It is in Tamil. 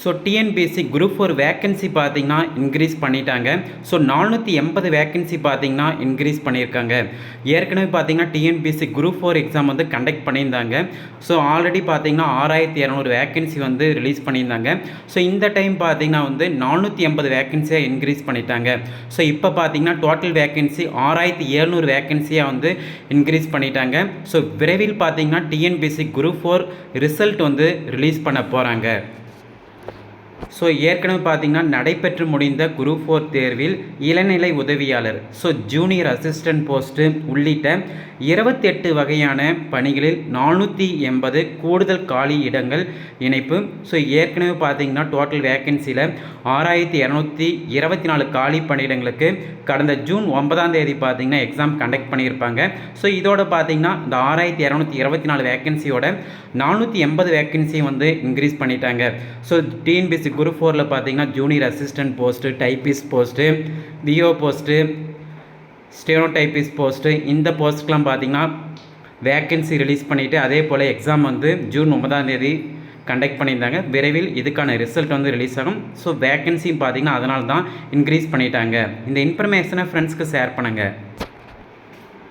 ஸோ டிஎன்பிஎஸ்சி குரூப் 4 வேக்கன்சி பார்த்தீங்கன்னா இன்க்ரீஸ் பண்ணிட்டாங்க. ஸோ 480 வேக்கன்சி பார்த்தீங்கன்னா இன்க்ரீஸ் பண்ணியிருக்காங்க. ஏற்கனவே பார்த்தீங்கன்னா டிஎன்பிஎஸ்சி குரூப் 4 எக்ஸாம் வந்து கண்டக்ட் பண்ணியிருந்தாங்க. ஸோ ஆல்ரெடி பார்த்தீங்கன்னா 6200 வேக்கன்சி வந்து ரிலீஸ் பண்ணியிருந்தாங்க. ஸோ இந்த டைம் பார்த்தீங்கன்னா வந்து 480 வேக்கன்சியாக இன்க்ரீஸ் பண்ணிட்டாங்க. ஸோ இப்போ பார்த்தீங்கன்னா டோட்டல் வேக்கன்சி 6700 வேக்கன்சியாக வந்து இன்க்ரீஸ் பண்ணிட்டாங்க. ஸோ விரைவில் பார்த்தீங்கன்னா டிஎன்பிஎஸ்சி குரூப் 4 ரிசல்ட் வந்து ரிலீஸ் பண்ண போகிறாங்க. ஸோ ஏற்கனவே பார்த்தீங்கன்னா நடைபெற்று முடிந்த குரூப் 4 தேர்வில் இளநிலை உதவியாளர், ஸோ ஜூனியர் அசிஸ்டன்ட் போஸ்ட்டு உள்ளிட்ட 28 வகையான பணிகளில் 480 கூடுதல் காலி இடங்கள் இணைப்பு. ஸோ ஏற்கனவே பார்த்தீங்கன்னா டோட்டல் வேக்கன்சியில் 6224 காலி பணியிடங்களுக்கு கடந்த ஜூன் 9ஆம் தேதி பார்த்தீங்கன்னா எக்ஸாம் கண்டக்ட் பண்ணியிருப்பாங்க. ஸோ இதோட பார்த்தீங்கன்னா இந்த 6224 வேக்கன்சியோட 480 வேக்கன்சி வந்து இன்க்ரீஸ் பண்ணிட்டாங்க. ஸோ டிஎன்பிஎஸ்சி குரூப் 4ல் பார்த்தீங்கன்னா junior assistant post, typist post, VO post, stenotypist post, இந்த போஸ்ட்டுக்கெலாம் பார்த்தீங்கன்னா வேக்கன்சி ரிலீஸ் பண்ணிவிட்டு அதே போல் எக்ஸாம் வந்து ஜூன் 9ஆம் தேதி கண்டக்ட் பண்ணியிருந்தாங்க. விரைவில் இதுக்கான ரிசல்ட் வந்து ரிலீஸ் ஆகும். ஸோ வேக்கன்சியும் பார்த்தீங்கன்னா அதனால தான் இன்க்ரீஸ் பண்ணிட்டாங்க. இந்த இன்ஃபர்மேஷனை ஃப்ரெண்ட்ஸ்க்கு ஷேர் பண்ணுங்கள்.